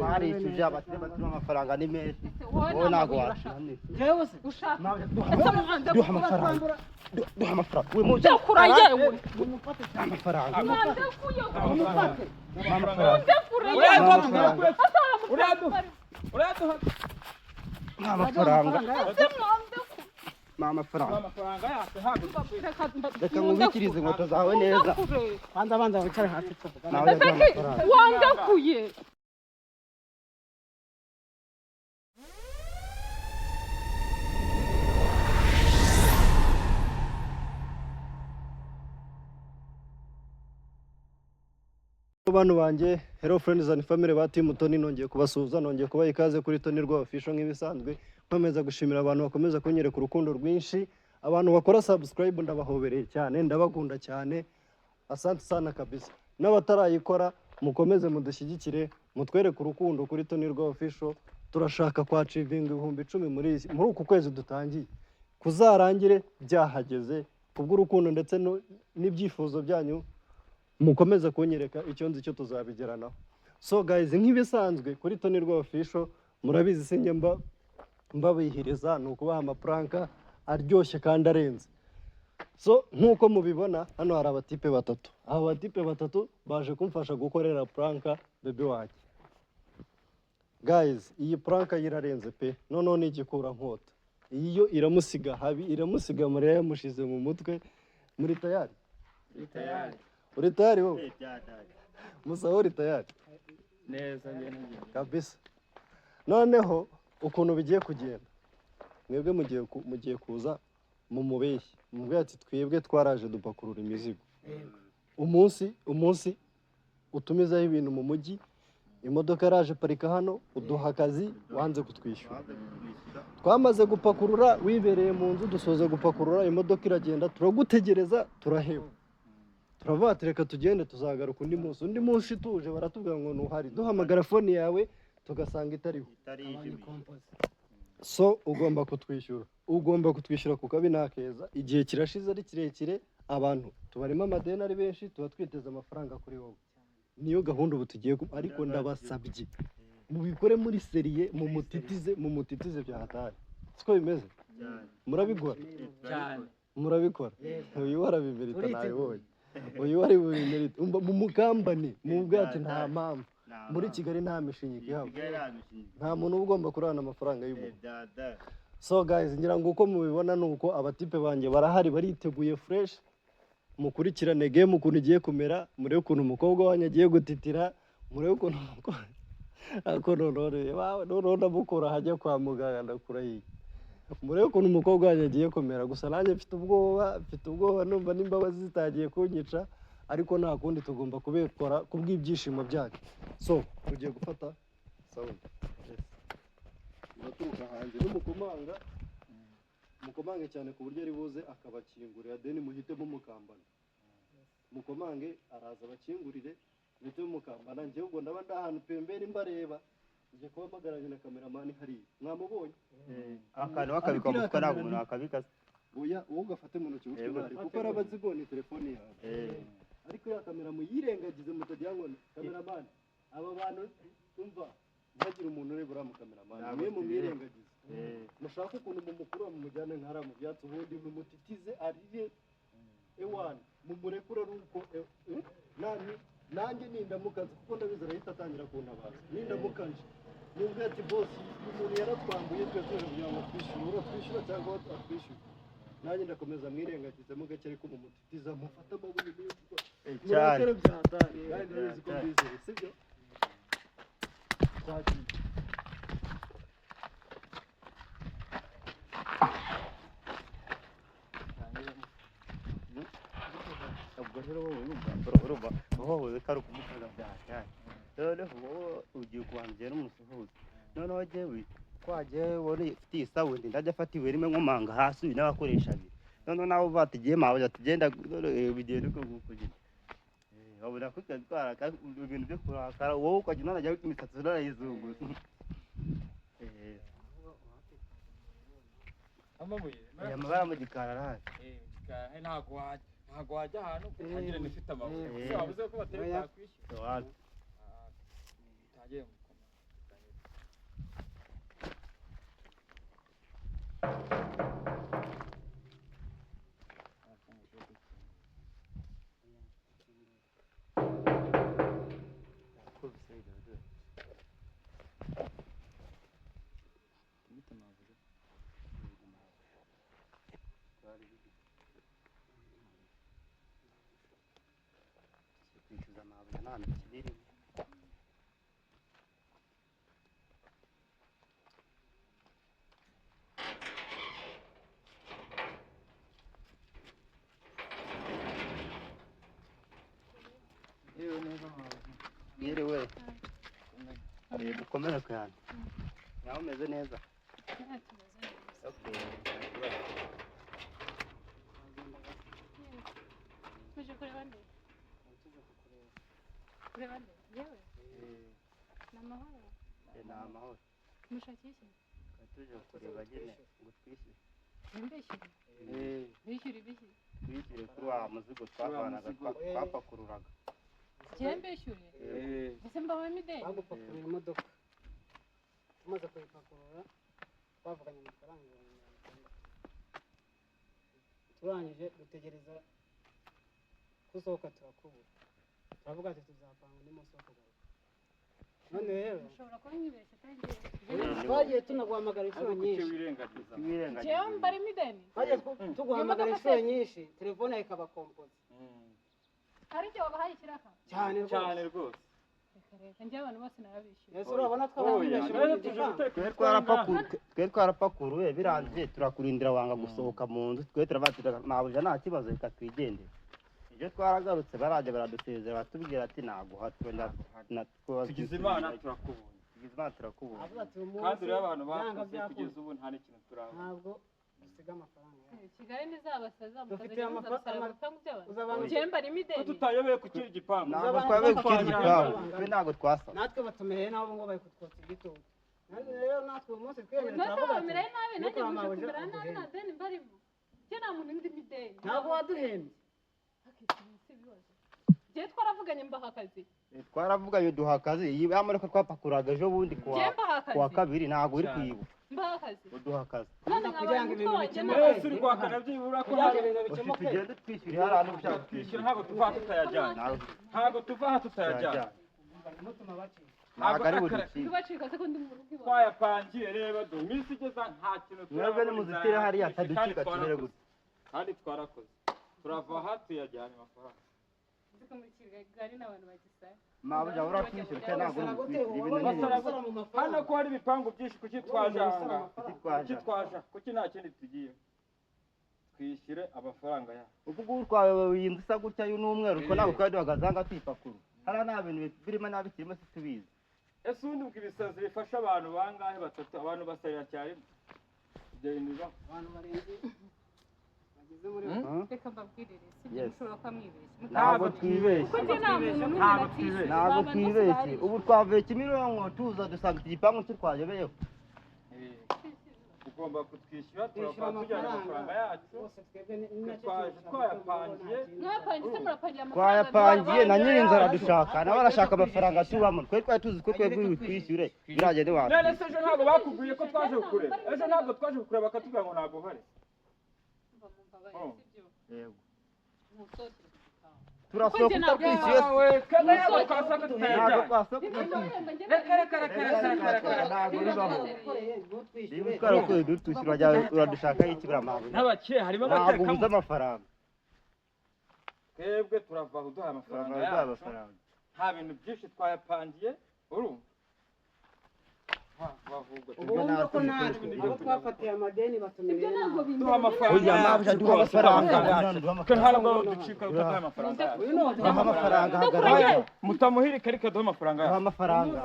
barishyuje abakire batuma amafaranga ni menshi wowe ntabwo washana jewe se duha amafaranga duha amafaranga we mujya kurayewe amafaranga mwandakuye amafaranga amafaranga reka nkubikirize inkweto zawe neza banza wicare hasi wandakuye Abantu banjye hello friends and family ba Team Tony nongeye kubasuhuza nongeye kubaha ikaze kuri Tony Rwa Official nk'ibisanzwe nkomeza gushimira abantu bakomeza kunyereka urukundo rwinshi abantu bakora subscribe ndabahobereye cyane ndabakunda cyane asante sana kabisa n'abatarayikora mukomeze mudushyigikire mutwereke urukundo kuri Tony Rwa Official turashaka kwa achieving 10,000 muri uku kwezi dutangiye kuzarangire byahageze kubw'urukundo ndetse n'ibyifuzo byanyu mukomeza kunyereka icyo nzi cyo tuzabigeranaho. So guys nk'ibisanzwe kuri Tony Rwa Official murabizi singe mbabihiriza nukubaha amapranka aryoshye kandi arenze. So nkuko mubibona hano hari abatipe batatu. Aba batipe batatu baje kumfasha gukorera pranka bebe wanjye. Guys iyi pranka yirarenze pe none ni igikura nkota. Iyo iramusiga habi iramusiga muri yamushize mu mutwe muri tayari. Uri tayari wowe? Musa uri tayari? neza kabisa. Noneho ukuntu bigiye kugenda. Mwebwe mugiye kuza mu mubeshyi. Mubwe ati twebwe twaraje dupakurura imizigo. Umunsi utumizaho ibintu mu mujyi. Imodoka yaraje parika hano uduha akazi wanze kutwishyura. Twamaze gupakurura wibereye mu nzu dusoza gupakurura imodoka iragenda turagutegereza turaheba. Turavuga tugende tuzagaruka undi munsi tuje baratubwira ngo nuhari duhamagara phone yawe tugasanga itariho. So ugomba kutwishyura ku kabi nakeza igihe kirashize ari kirekire abantu tubarimo amadeni ari benshi tuba twiteza amafaranga kuri wowe. Niyo gahunda ubu tugiye ariko ndabasabye mubikore muri seriye mu mutitize bya hatari. Siko bimeze? Murabigora cyane. Murabikora. Uyu warabimerita nawe wowe. Uyu wari bubimerita mu mukambani mu bwati nta mpamvu. Muri Kigali nta mishinyiki habo. Nta muntu ugomba kurana amafaranga y'umuntu. So guys ngira ngo uko mubibona nuko abatipe banjye barahari bariteguye fresh. Mukurikirane game ukuntu igiye kumera murebe ukuntu umukobwa wanjye agiye gutitira murebe ukuntu none mukora hajya kwa muganga ndakurahiye. Murebe ukuntu umukobwa wanjye agiye kumera gusa nanjye mfite ubwoba numva n'imbabazi zitagiye kunyica ariko nta kundi tugomba kubikora kubw'ibyishimo byacu. So tugiye gufata sound naturuka hanze mukomange cyane ku buryo ari buze akabakingurira deni muhitemo mukambana. Mukomange araza abakingurire muhitemo mukambana njye ubwo ndaba ndahantu pembere mbareba ngiye kuba magaranye na cameraman hari mwamubonye akantu bakabika mu kanago umuntu akabikaza oya wowe ugafate mu ntoki gutwara kuko arabazigone telefone yawe ariko ya kamera muyirengagize mutagira ngo cameraman aba bantu umva bagira umuntu urebura mu cameraman mwe mu mwirengagize mushaka ukuntu mumukuru mumujyane nkara mu byatsi ubundi mumutitize ariye ewana mumurekura ruko nanjye nindamukaze kuko ndabizera ahita atangira kuntabaza nindamukanje nubwo ati boss umuntu yaratwambuye twe tuje kugira ngo twishyura cyangwa atwishyure nanjye ndakomeza mwirengagize mu gake ariko mumutitiza mufata amabuye y'uko cyane byatari kandi ndabizi ko bizere sibyo cyaki wowe kari kumukaga byatari noneho ugiye kubanjye n'umusuhuza noneho jewe kwaje wari ufite isawundi ndajya afata iwe rimwe nkomanga hasi n'abakoresha abiri noneho nawe batigiye mawe atugenda bigenda uko gukugenda wabura kwitwara ibintu byo kurakara wowe ukajya unajya wita imisatsi narayizunguza amabuye amabara mu gikara araje ntago wajya ahantu kugira nifite amabuye wabuze ko batari bakwishyura nagiye mukoma kwishyuza amabuye nta mikino irimo. yewe neza mwabuze Yiriwe dukomere cyane. Nawe umeze neza? Okay. Tuje kureba nde? Kureba nde? Yewe? Ni amahoro? Ni amahoro. Mushakishe? Tuje kureba nyine ngo twishyure. Mbeshyure? Bishyure ibiki? Twishyure kuri wa muzigo twavanaga twapakururaga. Njye mbeshyure? Ese mbahwemo ideni? bagupakurura imodoka tumaze kuyipakurura twavuganye amafaranga 60 turangije dutegereza kusohoka turakubura turavuga ati tuzapanga undi munsi wo kugaruka none rero Ushobora kuba nyibeshye atangiye. twagiye tunaguhamagara inshuro nyinshi Njyewe mbarimo ideni? twagiye tuguhamagara inshuro nyinshi telefone yawe ikaba kompoze Ari njye wabahaye ikiraka? cyane rwose Reka njye abantu bose narabishyuye. ese urabona twababibeshye Twe twarapakuruye birangiye turakurindira wanga gusohoka mu nzu twe turabatira nabuja nta kibazo reka twigendere. Ibyo twaragarutse baraje baradusezera batubwira ati naguha tugize imana turakubonye kandi rero abantu bakoze kugeza ubu nta n'ikintu turabona ntabwo dusiga amafaranga yawe Kigali ntizabasaza Dufite mukazajya ibipangu by'abantu. uzabana Njyewe mbarimo ko ideni? tutayobeye ku kindi gipangu ntabwo twabe gukira igipangu twe ntabwo twasaba. natwe batumereye nabo ngo bari kutwotsa igitutu nanjye rero natwe uyu munsi twiyemeje Nose turavuga bamereye nabi nanjye niko muje amabuja kumera nabi aduhenda. nta deni mbarimo. Njye nta muntu ndimo ideni. ntabwo waduhembye Si ibibazo. Njyewe twaravuganye mbaha akazi. Twaravuganye duha akazi iyi amareko twapakuraga ejo bundi Njyewe mbaha kuwa akazi. kabiri ntabwo uri kwibuka Mbaha akazi. uduha akazi. None kugira ngo nkaba ibintu wanjye bikemuke. nawe. wese uri guhakana byibura ko kugira ngo hari ibintu bikemuke Tugende twishyure hari ahantu ushaka twishyura ntabwo tuva aha tutayajyanye ntabwo tuva aha tutayajyanye mutuma bacika ntabwo ari buducike. Ntibacika se ko ndi mu rugo iwawe. twayapangiye reba do iminsi igeza nta kintu mwebwe nimuzitire hariya ataducika tumere gute. kandi twarakoze turava aha tuyajyana amafaranga Nzi ko muri Kigali n'abantu bagisaya. mabuja uratwishyura cyane ntabwo uri gute butwishyure ibintu wowe ni basara mu hano mafaranga ko hari ibipangu byinshi kuki twaje aha ngaha Twaje. kuki twaje kuki nta kindi tugiye twishyure amafaranga yacu ubu ngubu twawe iyi nzu isa gutya y'umweru ko ntabwo twari duhagaze aha ngaha tuyipakuru hariya nta bintu birimo nabi kirimo si tubizi. ese ubundi ubwo ibisazi bifasha abantu bangahe batatu abantu basarira cyane ibyo bintu bibaho abantu barenze bageze muri Reka mbabwirire sibyo Yes. mushobora kuba mwibeshye. ntabwo twibeshye Kuko njye nta muntu n'umwe Ntabwo natishyuye. twibeshye. ntabwo Abantu bose twibeshye barishyuye. ubu twavuye Kimironko tuza dusanga iki gipangu cyo twayobeyeho. ugomba kutwishyura kwishyura turava tujyana amafaranga yacu bose twebwe ni nacyo twaje twayapangiye Mwapangiye se murapangira amafaranga. Twayapangiye na nyir'inzu aradushaka nawe arashaka amafaranga tubamo twe twari tuzi ko twebwe twishyure biragende none wacu. se ejo ntabwo bakubwiye ko twaje kukureba ejo ntabwo twaje kukureba bakatubwira ngo ntabwo uhari Yego. Musohokere. Turasohoka utatwishyuye yawe kandi ntabwo twasaka ntabwo tutayajyana twasohoka ntabwo bibaho. Niba twarakuye dutwishyura uradushakaho iki buramabuye n'abakire harimo ntabwo abatekamutwe ubuze amafaranga. twebwe turava aho duha amafaranga Amafaranga yacu amafaranga. nta bintu byinshi twayapangiye urumva ubundi ko natwe abo twafatiye amadeni batumereye Ibyo ntabwo nabi bimeze. duha amafaranga Burya mabuja duha amafaranga. ko ntabwo ducika duha amafaranga yacu uyu ni Duha amafaranga Ndakurahiye. hagarara. mutamuhirike ariko duha amafaranga Duha yacu amafaranga.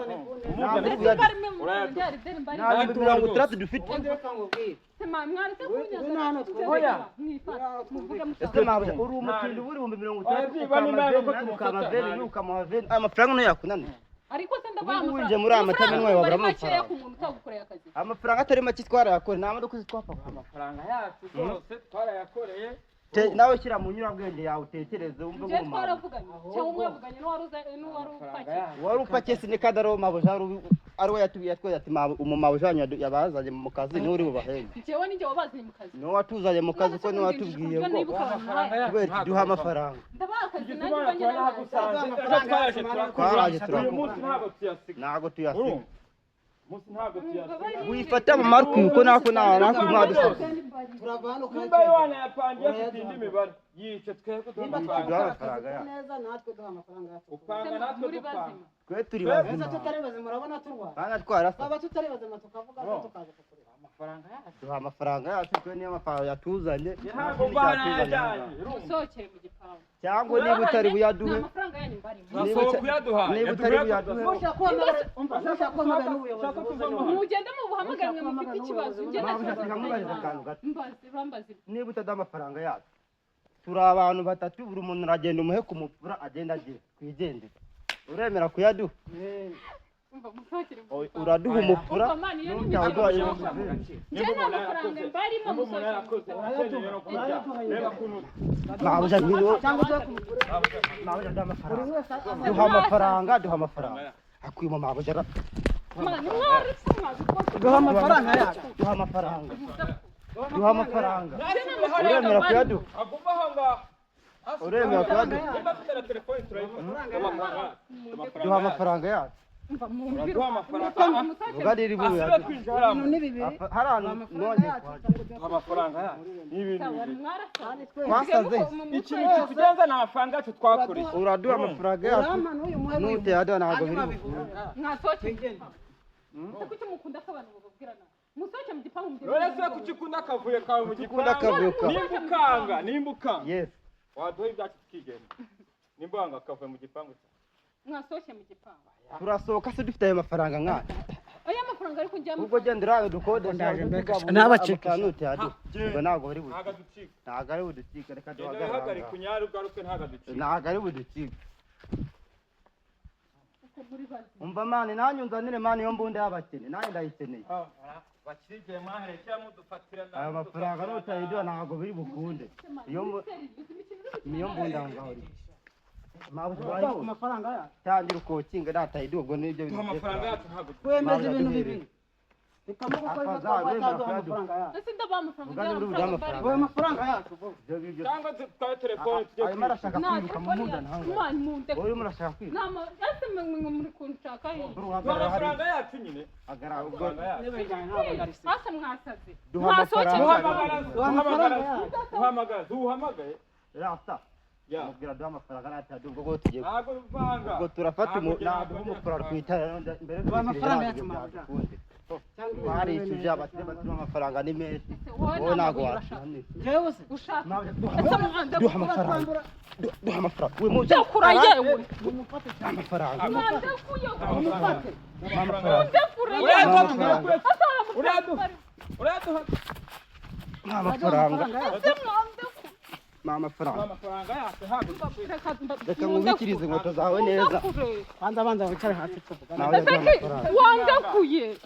umuzane Ese Urayaduha. mbarimo mu bintu byari deni mbarimo. Ntabwo mirongo itandatu dufite. ubundi reka nkubwire Sema mwaretse kunyaza. Uyu ni hano Oya. Mwifata. Muvuge Ese mushaka. mabuja uri umukindi uri ibihumbi mirongo itandatu Oya, niba niba ko ukamaveni tumufata. ukamaveni aya mafaranga niyo yakunaniye. Ariko se ndabaha Ubu amafaranga. winjiye muri aya mateme Amafaranga nwayo bari wabura makeya amafaranga. ku muntu utagukoreye akazi. Amafaranga atari make twarayakora nta modoka zitwapakura. amafaranga yacu rwose twarayakoreye nawe shyira mu nyurabwenge yawe utekereze wumve njye nk'umumama twaravuganye cyangwa mwavuganye n'uwari upakiye wari upakiye sinika daro mabuja ari we yatubwiye twese ati umumabuja yabazanye mu kazi niwe uri bubahembe njyewe ninjye wabazanye mu kazi niwe watuzanye mu kazi ko niwe watubwiye ngo kubera duha amafaranga ndabaha akazi nanjye ubwo njye twaraje ntabwo tuyasiga wifata mu marwi kuko nako nako mwadusabye nimba yohana yapangiye afite indi mibare yice twebwe duha amafaranga neza natwe duha amafaranga yacu upanga natwe dupanga twe turi bazima neza tutari bazima urabona turwa bana twarasa twaba tutari bazima tukavuga ko tukaza kukureba amafaranga yacu duha amafaranga yacu twe niyo mafaranga yatuzanye ntabwo mbana yajyanye musohokere mu gipangu cyangwa niba utari buyaduhe amafaranga yanyu mbarimo urasohoka kuyaduha niba utari buyaduhe ushaka kwamagana n'ubuyobozi mugende mu buhamagare mufite ikibazo ugende bambaze niba utaduha amafaranga yacu turi abantu batatu buri muntu aragenda umuhe ku mupfura agenda agiye twigendere uremera kuyaduha uraduha umupfura n'utaduha njye nta mafaranga mbarimo musohokere mabuja ngiro mabuja duha amafaranga duha amafaranga akwima mabuja duha amafaranga yacu duha amafaranga duha amafaranga uremera kuyaduha uremera kuyaduha duha amafaranga yacu ugarira ibuye ibintu ni bibiri hari ahantu none amafaranga yacu n'ibintu twasaze ikintu kitugenza ni amafaranga yacu twakoreye uraduha amafaranga yacu n'utayaduha ntabwo biri bukure mwasohokere kuki mukunda ko abantu bababwirana musohoke mu gipangu uretse kuki ukunda akavuye kawe mu ukunda akavuyo kawe nimba ukanga yes waduha ibyacu tukigenda nimba wanga akavuye mu gipangu mwasohoke mu gipangu turasohoka se dufite ayo mafaranga nk'aya aya mafaranga ariko njya ubwo genda urabe dukodesha n'abacika ubwo ntabwo bari ntago ducika ntabwo ari buducika reka duhagarare kunyara ugaruke ntago ducika ntabwo ari buducika muri bazi umva mani nanjye unzanire mani yo mbunda y'abakene nanjye ndayikeneye bakirigiye mwaherekera mudufatira ayo mafaranga n'utayiduha ntabwo biri bukunde niyo mbunda ngaho amafaranga yacu tangira ukokinga natayiduha ubwo nibyo duha amafaranga yacu ntabwo twemeza ibintu bibiri bikamugukorera amafaranga yacu ese ndabaha amafaranga ayo mafaranga yacu cyangwa twaye telefone tujye arimo arashaka kwiruka mu munda ntabwo urimo urashaka kwiruka ese muri kunshaka amafaranga yacu nyine agara ubwo hasa mwasaze duha amafaranga duhamagaye rasta mubwira duha amafaranga natayiduha ubwo tugiye ntabwo bivanga ubwo turafata umufaranga twitara mbere duha amafaranga yacu barishyuje abaturage amafaranga ni menshi wowe ntabwo washyiramo njyewe se ushaka duha amafaranga duha amafaranga we mu ndakura yewe amafaranga mwandakuye umufate amafaranga amafaranga yacu ntabwo reka nkubikirize inkweto zawe neza banza wicare hasi tuvuga nawe duha amafaranga wandakuye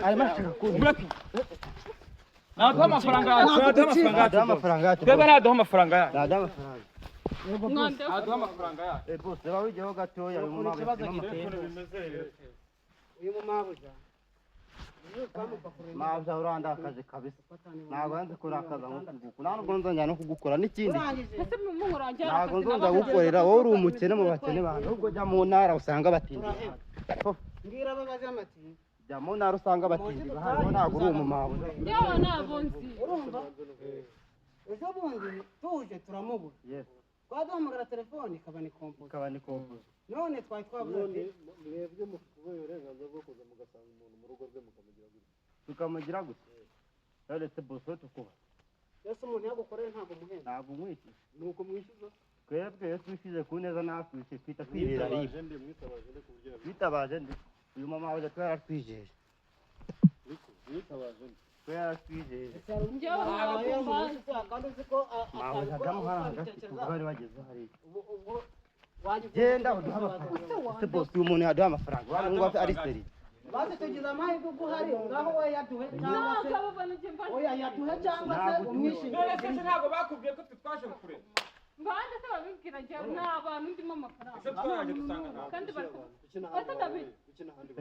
arimo arashaka kumva naduha amafaranga yacu naduha amafaranga yacu twebwe naduha amafaranga yacu naduha amafaranga naduha amafaranga yacu bose baba wigeho gatoya uyu mumama uyu mumabuja mabuja urandakaje kabisa ntabwo yanze kurakaza nkukuguku ntabwo nzongera no kugukora n'ikindi ntabwo nzongera gukorera wowe uri umukene mu bakene bantu ahubwo jya mu ntara usanga batindiye mbwira babaze amatiyo jya mu ntara usanga batindiye hano ntabwo uri umumabuja yewe ntabwo nzi urumva ejo bundi tuje turamubura twaduhamagara telefone ikaba ni komputa none twari twavuze ati mwebwe mufite uburenganzira bwo kuza mugasanga umuntu mu rugo rwe tukamugira gutya yaretse bose tukuba ese umuntu yagukoreye ntabwo muhenda ntabwo umwishyuza ni uko mwishyuza twebwe iyo twishyuze ku neza natwishyuye twita twibera ribe twitabaje ndi uyu mama wawe twaratwijeje twe yaratwijeje njyewe ntabwo kandi uzi ko mabuja adamuharanga tuba bari bageze hariya wajya genda uduha amafaranga ese bose uyu muntu yaduha amafaranga waba ngo ari seri basi tugize amahirwe guhari ngaho we yaduhe cyangwa se ntabwo abantu njye mbana oya yaduhe cyangwa se umwishingira none se ntabwo bakubwiye ko twaje kureba mbanje se babibwira njye nta bantu ndimo amafaranga ese twaraje dusanga ntabwo kandi bari ukina ese David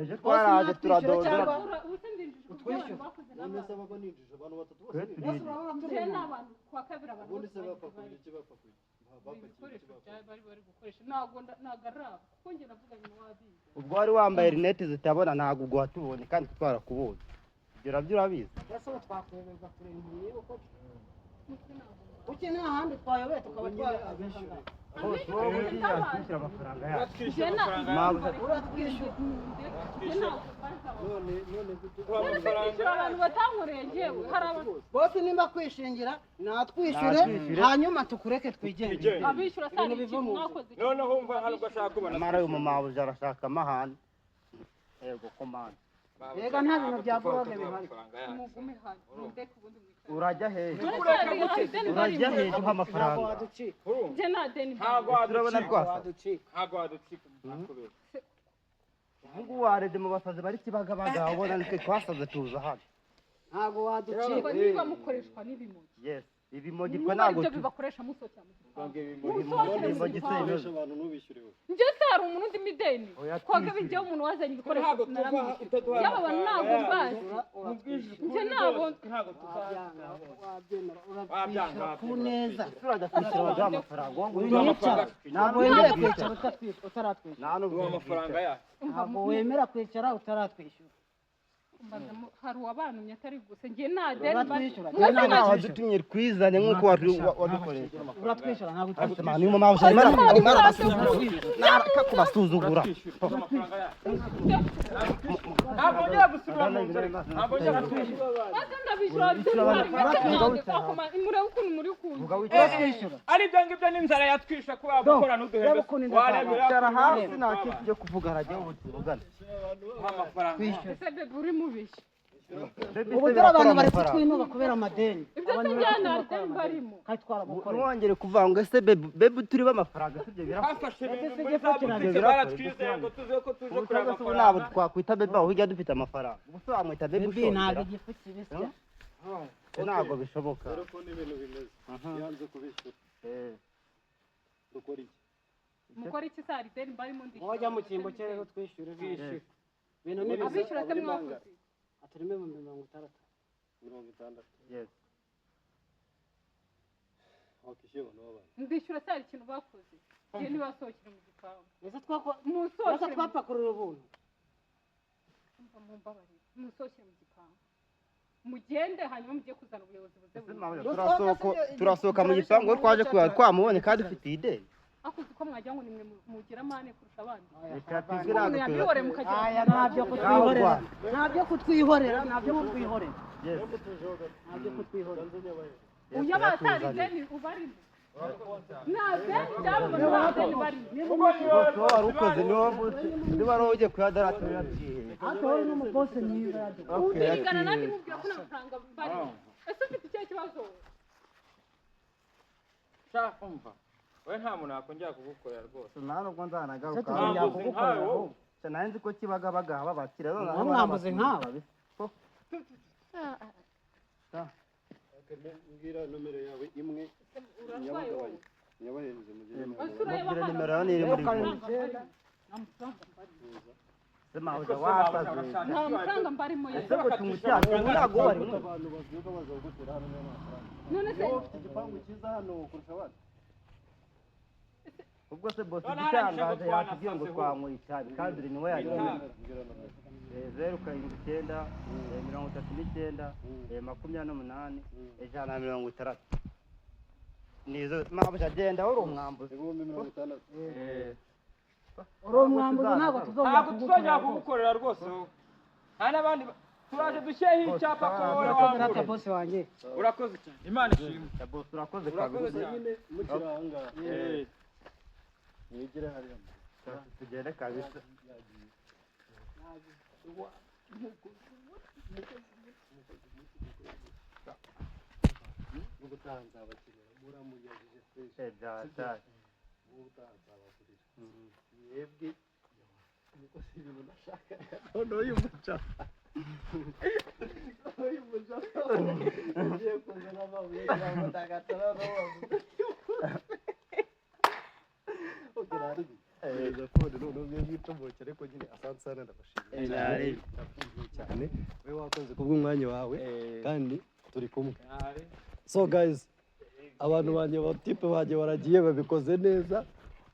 ejo twaraje turadodora ubusindinjije ku Utwishyura. bantu bakoze none n'abantu se baba ninjije abantu batatu bose Twe ninjije. turiye. njye n'abantu kwa kabiri abantu ubundi bose se bari bapakuye iki bapakuye bapakiye ibikoresho iki byawe bari bari gukoresha ntabwo nagaraba kuko njye navuganye n'uwabizi ubwo wari wambaye rinete zitabona ntabwo ubwo watubonye kandi twarakubonye ibyo nabyo urabizi ese ubu twakwemerwa kureba impumyi y'uko kuki nta handi twayoboye tukaba twabishyura bose wowe buriya twishyura amafaranga yacu uratwishyura amafaranga Mpamvu- uratwishyura kwishyura abantu batankoreye njyewe hari abantu bose nimba kwishingira natwishyure Natwishyure. hanyuma tukureke twigenge Twigenge. abishyura se hari ikintu mwakoze noneho wumva hano ubwo ashaka kubona amara y'umumabuja arashaka amahane yego komanda Mbega nta bintu bya vlog bihari. umugume hano mundeke ubundi mwicare urajya hehe urajya urajya hehe uha ntabwo amafaranga waducika njye nta deni ntabwo turabona waducika rwasa waducika ntabwo waducika kubera ubungubu warebye mu basazi bari kibagabaga ubona nitwe twasaze tuza hano ntabwo ngo waducika niba mukoreshwa n'ibimogi yes ibimogi twe muba ntabwo aribyo bibakoresha musohokera mu gipangu ibimogi se Ukoresha abantu ntubishyuriwe njye se hari umuntu undi mideni Oya, twaga twishyure. bijyaho umuntu wazanye ibikoresho ntabwo tuva naramwishyura utaduhaye yaba abantu ntabwo mbazi njye ntabwo ntabwo tuva wabyemera Wabyanga, urabishyura ku neza turajya kwishyura baduha amafaranga wowe ngo wicara ntabwo wemera kwicara utaratwishyura nta n'ubwo uwo amafaranga yacu ntabwo wemera kwicara utaratwishyura hari uwabantumye atari gusa njye nta deni uratwishyura nta nta wadutumye twizane nk'uko wadukoresha uratwishyura ntabwo utatwishyura Ati, niyo mpamvu arimo arabasuzugura kubasuzugura amafaranga yacu ntabwo ngiye gusubira mu nzu ntabwo ngiye gusubira maze ndabishyura murebe ukuntu muri kumva uratwishyura ari ibyo ngibyo n'inzara yatwisha kuba gukora n'uduhembe waremera icara hasi nta kintu cyo kuvuga harajya ubu tuvugane amafaranga twishyura ese bebe uri mubishye ubu dore abantu bari kutwinuba kubera amadeni ibyo se njye nta deni barimo kandi twaramukoreye ntiwongere kuvuga ngo ese bebe turi b'amafaranga sibyo birakorwa bafashe ibintu muri za butike baratwizeye ngo tuze ko tuje kureba ubu ntabwo amafaranga twakwita bebe aho ujya dufite amafaranga ubu se wamwita bebe bebi ntabwo ushongera igifu kibisya ntabwo bishoboka dore ko n'ibintu bimeze yanze kubishyura dukora iki mukora iki se hari deni barimo ndishyura wajya mu cyimbo cye rero twishyure ibintu ni abishyura se mwakoze turimo ibihumbi 60 60 yes wakishyura abantu b'abantu ndishyura se hari ikintu bakoze njye ntibasohokere mu gipangu ese musohokere twapakurura ubuntu mumbabarire musohokere mu gipangu mugende hanyuma mujye kuzana ubuyobozi buze turasohoka mu gipangu twaje kubara twamubonye kandi dufite ideni akuzi ko mwagira ngo nimwe mugira amane kurusha abandi reka tuzwi umuntu ntabwo yabihore mukagira aya ntabyo kutwihorera ntabyo kutwihorera ntabyo kutwihorera yes ntabyo kutwihorera uya batari deni ubarimo nta deni byabo nta deni barimo bose wari ukoze niba wari ugiye kuyadaraturira byiheye ariko wowe n'umukose mwiza umvikana nanjye mubwira ko nta mafaranga barimo ese ufite ikihe kibazo shaka umva we nta muntu wakongera kugukorera rwose nta nubwo nzanagaruka mwambuzi nkawe wowe nari nzi ko kibagabaga haba abakiriya none mwambuzi nkawe mbwira nomero yawe imwe urarwaye wowe nyabahereze mu gihe mubwire nimero yawe iri muri sema uja wasaze nta mafaranga mbarimo ese ngo tumucyane ubu ntabwo wari abantu bavuga baza kugutera hano n'amafaranga none se ufite igipangu cyiza hano kurusha abandi ubwo se bosi igitangaje yatubwiye ngo twanyweye icyayi kandi uri niwe yagiye mbwira nomero 079 39 28 160 nizo mpamvu agenda uri umwambuzi ibihumbi 60 uri umwambuzi ntabwo tuzongera kugukorera rwose wowe nta n'abandi turaje dushyireho icyapa ko wowe wambuye bose wanjye urakoze cyane imana ishimwe bosi urakoze urakoze kabisa cyane nyine mukiri aha ngaha mwigire hariya tugende kabisa n'ubutaha nzabakenera muramuyagije byatari n'ubutaha nzabagurisha mwebwe noneho uyu mucaha uyu mucaha ugiye kuzana amabuye cyangwa ndagatara ariko nyine asante sana ndabashimiye cyane wowe wakoze kubw'umwanya wawe kandi turi kumwe. So guys, abantu banjye abatipe banjye baragiye babikoze neza,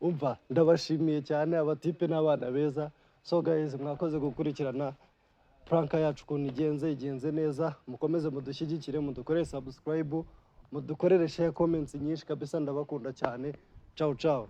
umva ndabashimiye cyane, abatipe n'abana beza. So guys, mwakoze gukurikirana pranka yacu ukuntu igenze neza, mukomeze mudushyigikire, mudukorere subscribe, mudukorere share, comments nyinshi kabisa, ndabakunda cyane. Ciao ciao.